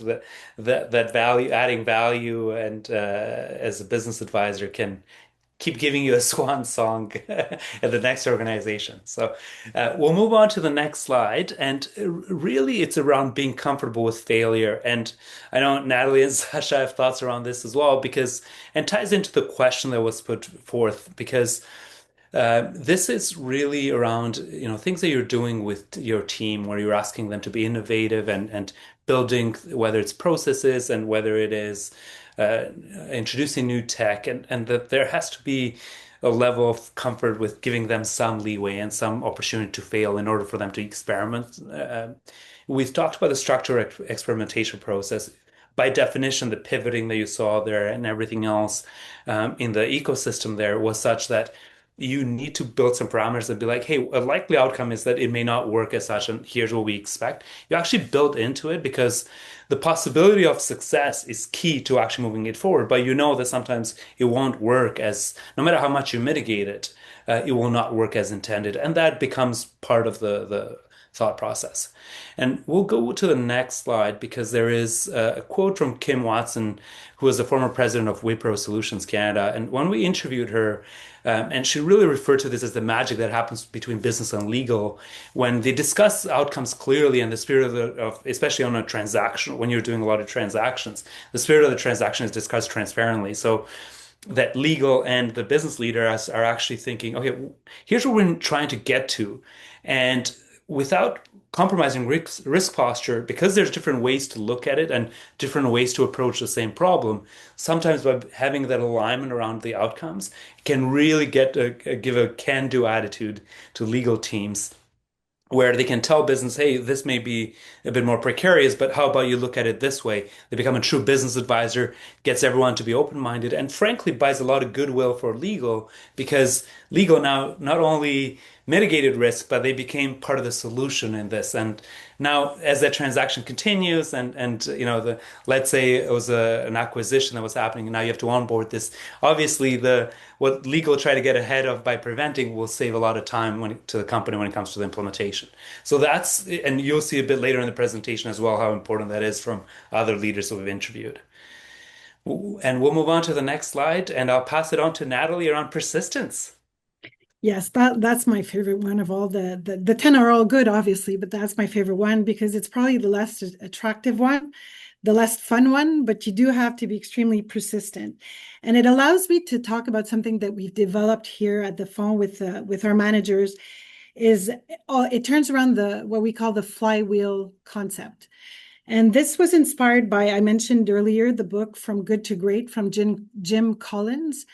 adding value, and as a business advisor can keep giving you a swan song at the next organization. So we'll move on to the next slide, and really it's around being comfortable with failure. And I know Natalie and Sasha have thoughts around this as well, and ties into the question that was put forth, because this is really around, things that you're doing with your team, where you're asking them to be innovative and building, whether it's processes and whether it is introducing new tech, and that there has to be a level of comfort with giving them some leeway and some opportunity to fail in order for them to experiment. We've talked about the structured experimentation process. By definition, the pivoting that you saw there and everything else in the ecosystem there was such that you need to build some parameters and be like, hey, a likely outcome is that it may not work as such, and here's what we expect. You actually build into it, because the possibility of success is key to actually moving it forward. But that sometimes it won't work, no matter how much you mitigate it, it will not work as intended. And that becomes part of the thought process. And we'll go to the next slide, because there is a quote from Kim Watson, who was the former president of Wipro Solutions Canada. And when we interviewed her, and she really referred to this as the magic that happens between business and legal when they discuss outcomes clearly, and the spirit of especially on a transaction, when you're doing a lot of transactions, the spirit of the transaction is discussed transparently. So that legal and the business leaders are actually thinking, okay, here's what we're trying to get to. And without compromising risk posture, because there's different ways to look at it and different ways to approach the same problem, sometimes by having that alignment around the outcomes, it can really give a can-do attitude to legal teams, where they can tell business, hey, this may be a bit more precarious, but how about you look at it this way? They become a true business advisor, gets everyone to be open-minded, and frankly buys a lot of goodwill for legal, because legal now not only mitigated risk, but they became part of the solution in this. And now, as that transaction continues, and let's say it was an acquisition that was happening, and now you have to onboard this. Obviously, what legal try to get ahead of by preventing will save a lot of time to the company when it comes to the implementation. So and you'll see a bit later in the presentation as well how important that is from other leaders that we've interviewed. And we'll move on to the next slide, and I'll pass it on to Natalie around persistence. Yes, that's my favorite one of all. The 10 are all good, obviously, but that's my favorite one, because it's probably the less attractive one. the less fun one, but you do have to be extremely persistent. And it allows me to talk about something that we've developed here at the phone with our managers is it turns around what we call the flywheel concept. And this was inspired by, I mentioned earlier, the book From Good to Great from Jim Collins.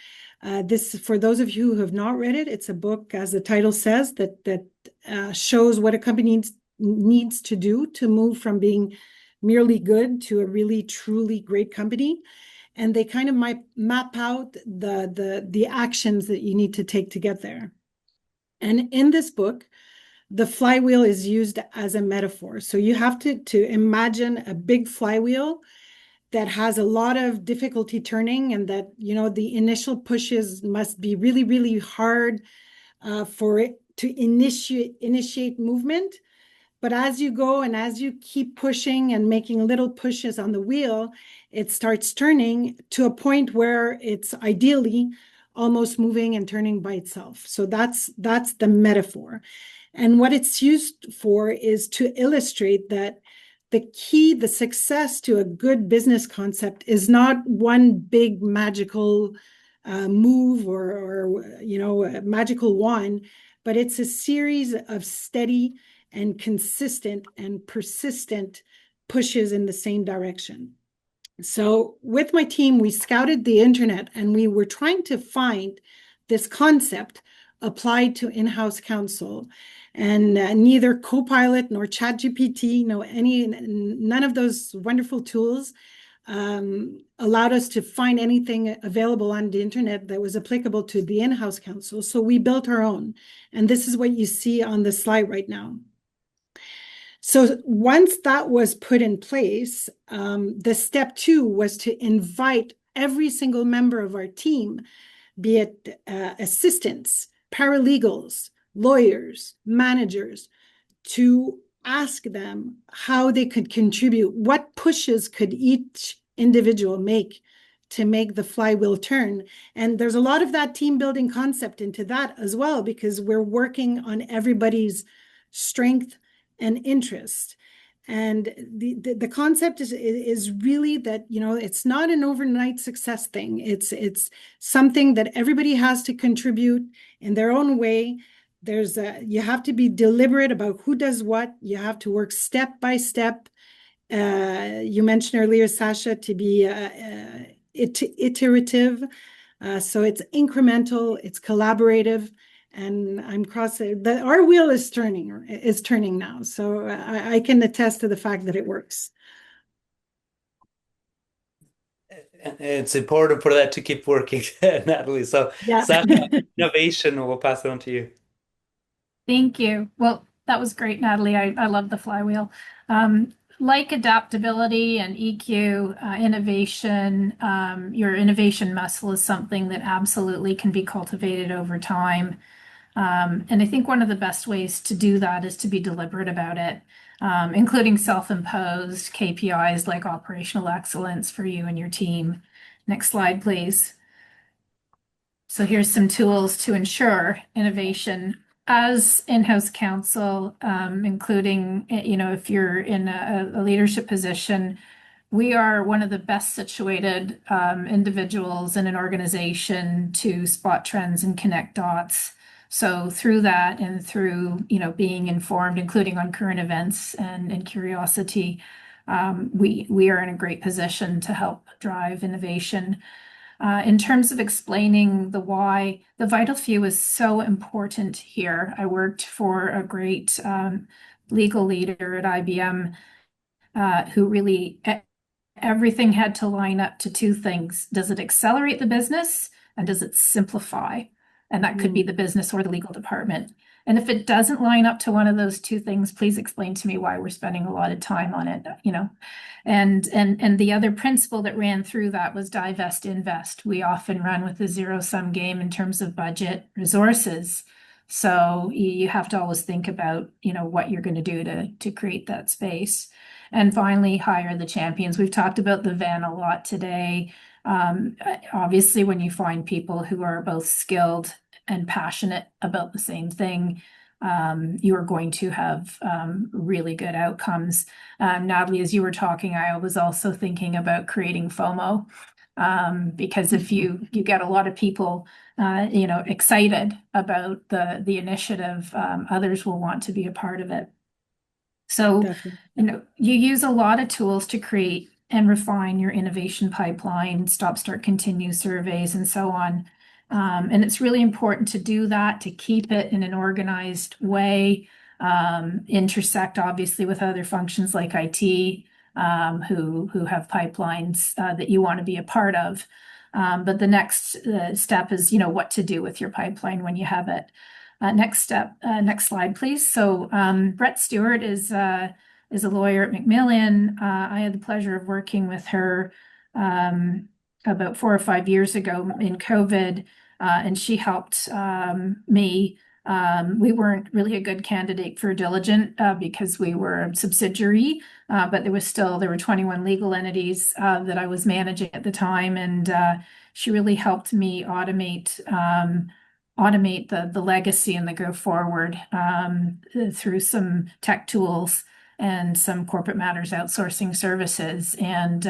This, for those of you who have not read it, it's a book, as the title says, that shows what a company needs to do to move from being merely good to a really, truly great company. And they kind of map out the actions that you need to take to get there. And in this book, the flywheel is used as a metaphor. So you have to imagine a big flywheel that has a lot of difficulty turning, and that, the initial pushes must be really, really hard for it to initiate movement. But as you go and as you keep pushing and making little pushes on the wheel, it starts turning to a point where it's ideally almost moving and turning by itself. So that's the metaphor. And what it's used for is to illustrate that the key, the success to a good business concept is not one big magical move or a magical wand, but it's a series of steady and consistent and persistent pushes in the same direction. So with my team, we scouted the internet and we were trying to find this concept applied to in-house counsel. And neither Copilot nor ChatGPT, none of those wonderful tools allowed us to find anything available on the internet that was applicable to the in-house counsel. So we built our own. And this is what you see on the slide right now. So once that was put in place, the step 2 was to invite every single member of our team, be it assistants, paralegals, lawyers, managers, to ask them how they could contribute. What pushes could each individual make to make the flywheel turn? And there's a lot of that team building concept into that as well, because we're working on everybody's strength and interest. And the concept is really that, it's not an overnight success thing. It's something that everybody has to contribute in their own way. You have to be deliberate about who does what. You have to work step by step. You mentioned earlier, Sasha, to be iterative. So it's incremental, it's collaborative, and our wheel is turning now. So I can attest to the fact that it works. It's important for that to keep working, Natalie. So, Yeah. Sasha, innovation, we'll pass it on to you. Thank you. Well, that was great, Natalie. I love the flywheel. Like adaptability and EQ, innovation, your innovation muscle is something that absolutely can be cultivated over time. And I think one of the best ways to do that is to be deliberate about it, including self-imposed KPIs like operational excellence for you and your team. Next slide, please. So here's some tools to ensure innovation as in-house counsel, including, if you're in a leadership position. We are one of the best situated individuals in an organization to spot trends and connect dots. So through that and through, being informed, including on current events and curiosity, we are in a great position to help drive innovation. In terms of explaining the why, the vital few is so important here. I worked for a great legal leader at IBM who really everything had to line up to 2 things. Does it accelerate the business, and does it simplify? And that could be the business or the legal department. And if it doesn't line up to one of those 2 things, please explain to me why we're spending a lot of time on it, And the other principle that ran through that was divest, invest. We often run with a zero-sum game in terms of budget resources. So you have to always think about, what you're going to do to create that space. And finally, hire the champions. We've talked about the van a lot today. Obviously, when you find people who are both skilled and passionate about the same thing, you are going to have really good outcomes. Natalie, as you were talking, I was also thinking about creating FOMO, because if you get a lot of people excited about the initiative, others will want to be a part of it. So, Definitely. you use a lot of tools to create and refine your innovation pipeline, stop, start, continue surveys, and so on. And it's really important to do that, to keep it in an organized way, intersect obviously with other functions like IT, who have pipelines that you want to be a part of. But the next step is, what to do with your pipeline when you have it. Next slide, please. So Brett Stewart is a lawyer at Macmillan. I had the pleasure of working with her about 4 or 5 years ago in COVID, and she helped me. We weren't really a good candidate for Diligent because we were a subsidiary, but there were 21 legal entities that I was managing at the time, and she really helped me automate the legacy and the go forward through some tech tools and some corporate matters outsourcing services. And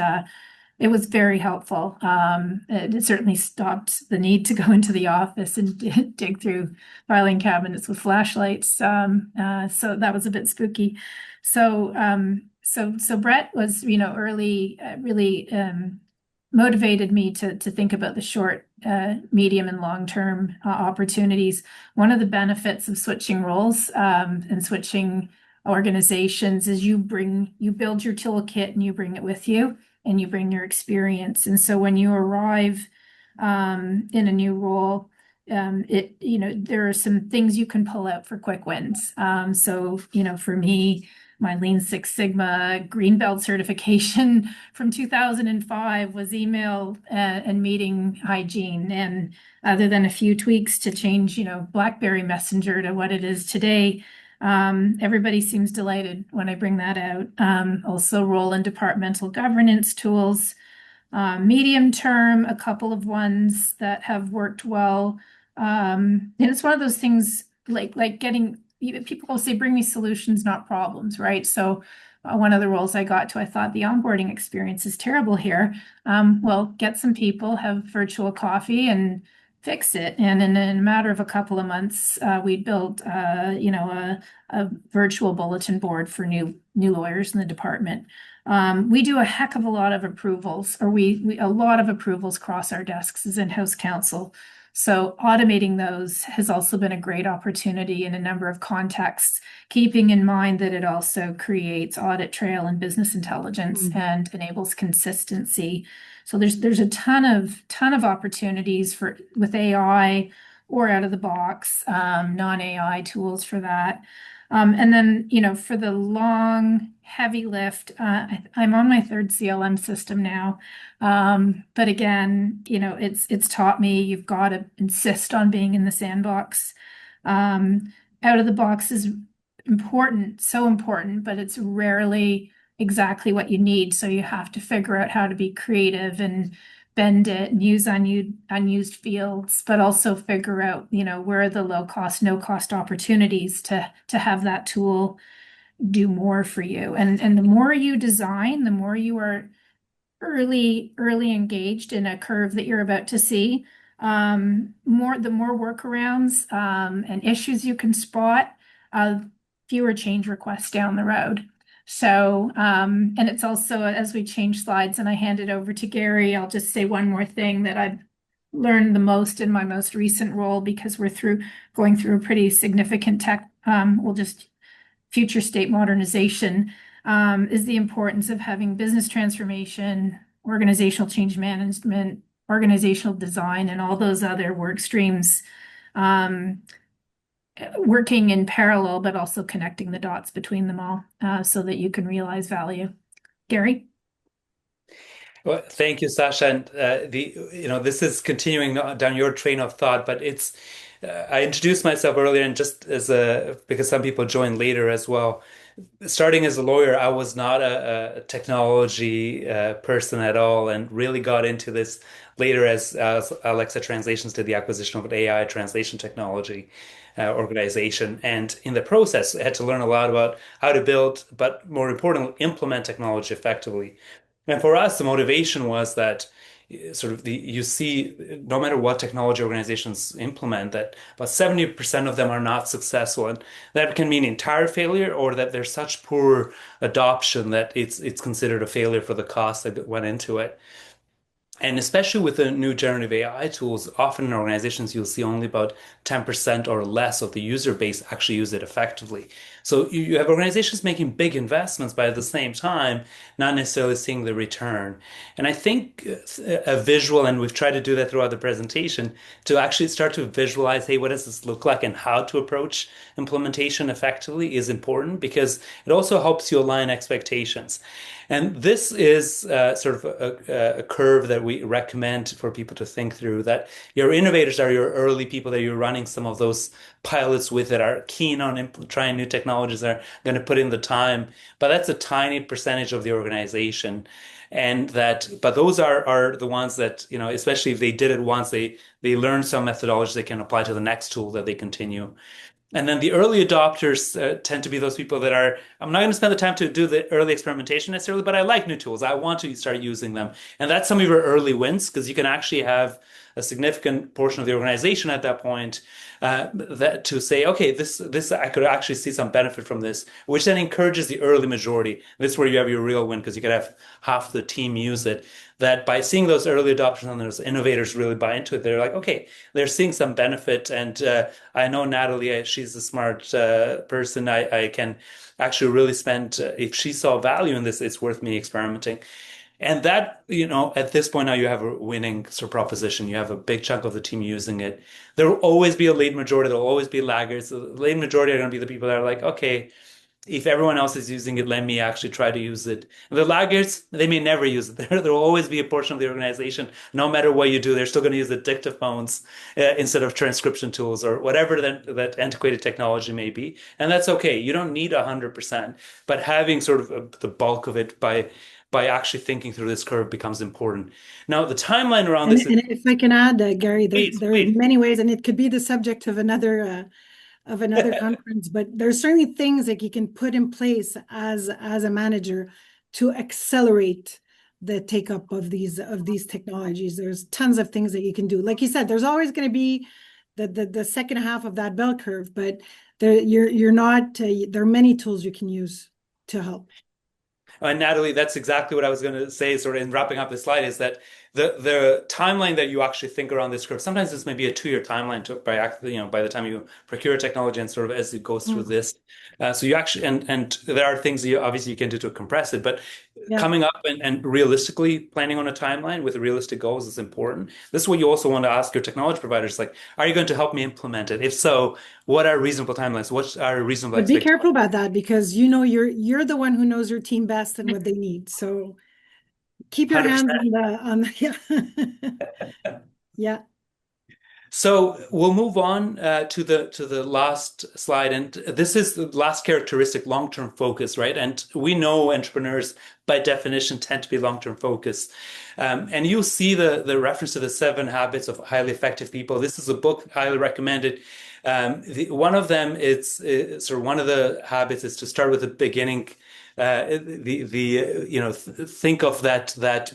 it was very helpful. It certainly stopped the need to go into the office and dig through filing cabinets with flashlights. So that was a bit spooky. So Brett was, early, really motivated me to think about the short, medium, and long-term opportunities. One of the benefits of switching roles and switching organizations is you build your toolkit and you bring it with you, and you bring your experience. And so when you arrive in a new role, there are some things you can pull out for quick wins. So, for me, my Lean Six Sigma Green Belt certification from 2005 was email and meeting hygiene. And other than a few tweaks to change, BlackBerry Messenger to what it is today, everybody seems delighted when I bring that out. Also, role and departmental governance tools. Medium term, a couple of ones that have worked well. And it's one of those things like getting people will say, bring me solutions, not problems, right? So one of the roles I got to, I thought the onboarding experience is terrible here. Well, get some people, have virtual coffee, and fix it. And in a matter of a couple of months, we built, a virtual bulletin board for new lawyers in the department. We do a heck of a lot of approvals, or a lot of approvals cross our desks as in-house counsel. So automating those has also been a great opportunity in a number of contexts, keeping in mind that it also creates audit trail and business intelligence and enables consistency. So there's a ton of opportunities with AI or out of the box, non-AI tools for that. And then, for the long, heavy lift, I'm on my third CLM system now. But again, it's taught me you've got to insist on being in the sandbox. Out of the box is important, so important, but it's rarely exactly what you need. So you have to figure out how to be creative and bend it and use unused fields, but also figure out, where are the low cost, no cost opportunities to have that tool do more for you. And the more you design, the more you are early engaged in a curve that you're about to see, the more workarounds and issues you can spot, fewer change requests down the road. So, and it's also, as we change slides and I hand it over to Gary, I'll just say one more thing that I've learned the most in my most recent role, because we're going through a pretty significant future state modernization, is the importance of having business transformation, organizational change management, organizational design, and all those other work streams working in parallel, but also connecting the dots between them all so that you can realize value. Gary? Well, thank you, Sasha. And this is continuing down your train of thought, but I introduced myself earlier, and just because some people joined later as well. starting as a lawyer, I was not a technology person at all, and really got into this later as Alexa Translations did the acquisition of an AI translation technology organization. And in the process, I had to learn a lot about how to build, but more importantly, implement technology effectively. And for us, the motivation was that sort of you see, no matter what technology organizations implement, that about 70% of them are not successful. And that can mean entire failure, or that there's such poor adoption that it's considered a failure for the cost that went into it. And especially with the new generative AI tools, often in organizations, you'll see only about 10% or less of the user base actually use it effectively. So you have organizations making big investments, but at the same time, not necessarily seeing the return. And I think a visual, and we've tried to do that throughout the presentation, to actually start to visualize, hey, what does this look like and how to approach implementation effectively is important, because it also helps you align expectations. And this is sort of a curve that we recommend for people to think through, that your innovators are your early people that you're running some of those pilots with, that are keen on trying new technologies, that are going to put in the time. But that's a tiny percentage of the organization. And that, but those are the ones that, especially if they did it once, they learn some methodology they can apply to the next tool that they continue. And then the early adopters tend to be those people that are, I'm not going to spend the time to do the early experimentation necessarily, but I like new tools. I want to start using them. And that's some of your early wins, because you can actually have a significant portion of the organization at that point that to say, okay, this I could actually see some benefit from this, which then encourages the early majority. This is where you have your real win, because you could have half the team use it. That by seeing those early adoptions and those innovators really buy into it, they're like, okay, they're seeing some benefit. And I know Natalie, she's a smart person. I can actually really spend, if she saw value in this, it's worth me experimenting. And that, at this point now you have a winning sort of proposition. You have a big chunk of the team using it. There will always be a late majority. There will always be laggards. The late majority are going to be the people that are like, okay, if everyone else is using it, let me actually try to use it. And the laggards, they may never use it. There will always be a portion of the organization, no matter what you do, they're still going to use the dictaphones instead of transcription tools or whatever that antiquated technology may be. And that's okay. You don't need 100%, but having sort of the bulk of it by actually thinking through this curve becomes important. Now, the timeline around And, this and if I can add, Gary, please, there are please. many ways, and it could be the subject of another conference, but there's certainly things that you can put in place as a manager to accelerate the take up of these technologies. There's tons of things that you can do. Like you said, there's always going to be the second half of that bell curve, but you're not there are many tools you can use to help. And Natalie, that's exactly what I was going to say, sort of in wrapping up the slide, is that the timeline that you actually think around this curve, sometimes this may be a 2-year timeline by the time you procure technology and sort of as it goes through this. So you actually, and there are things obviously you can do to compress it, but coming up and realistically planning on a timeline with realistic goals is important. This is what you also want to ask your technology providers, like, are you going to help me implement it? If so, what are reasonable timelines? What are reasonable But be expectations? careful about that, because you're the one who knows your team best and what they need. So keep your hands 100%. on the yeah. Yeah. So we'll move on to the last slide, and this is the last characteristic: long-term focus, right? And we know entrepreneurs, by definition, tend to be long-term focused. And you'll see the reference to the 7 habits of highly effective people. This is a book highly recommended. One of them is sort of one of the habits is to start with the beginning. Think of that.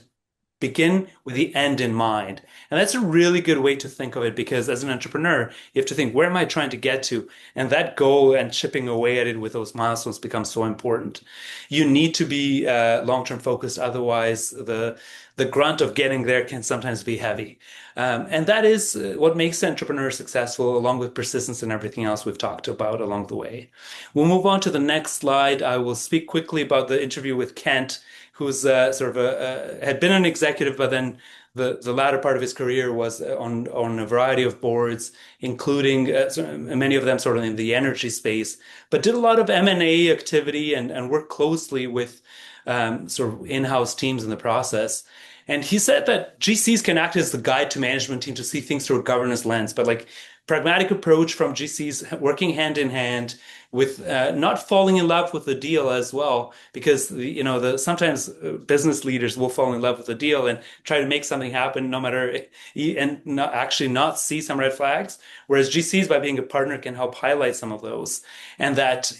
Begin with the end in mind. And that's a really good way to think of it, because as an entrepreneur, you have to think, where am I trying to get to? And that goal and chipping away at it with those milestones becomes so important. You need to be long-term focused. Otherwise, the grunt of getting there can sometimes be heavy. And that is what makes the entrepreneur successful, along with persistence and everything else we've talked about along the way. We'll move on to the next slide. I will speak quickly about the interview with Kent, who's sort of had been an executive, but then the latter part of his career was on a variety of boards, including many of them sort of in the energy space, but did a lot of M&A activity and worked closely with sort of in-house teams in the process. And he said that GCs can act as the guide to management team to see things through a governance lens, but like pragmatic approach from GCs working hand in hand with not falling in love with the deal as well, because sometimes business leaders will fall in love with the deal and try to make something happen no matter and not actually not see some red flags. Whereas GCs, by being a partner, can help highlight some of those, and that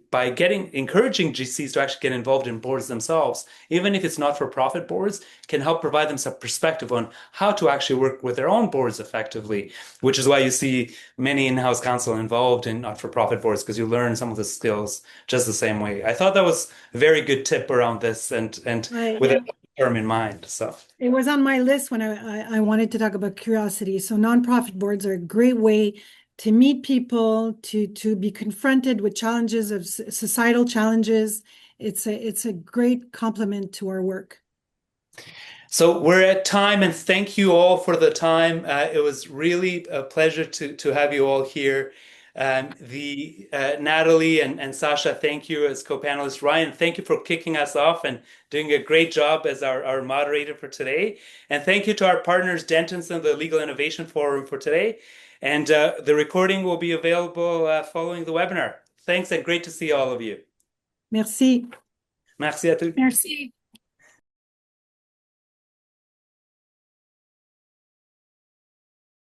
by encouraging GCs to actually get involved in boards themselves, even if it's not for profit boards, can help provide them some perspective on how to actually work with their own boards effectively, which is why you see many in-house counsel involved in not-for-profit boards, because you learn some of the skills just the same way. I thought that was a very good tip around this, and with a term in mind. So it was on my list when I wanted to talk about curiosity. So nonprofit boards are a great way to meet people, to be confronted with challenges of societal challenges. It's a great complement to our work. So we're at time, and thank you all for the time. It was really a pleasure to have you all here. Natalie and Sasha, thank you as co-panelists. Ryan, thank you for kicking us off and doing a great job as our moderator for today. And thank you to our partners, Dentons and the Legal Innovation Forum for today. And the recording will be available following the webinar. Thanks, and great to see all of you. Merci. Merci à tous. Merci.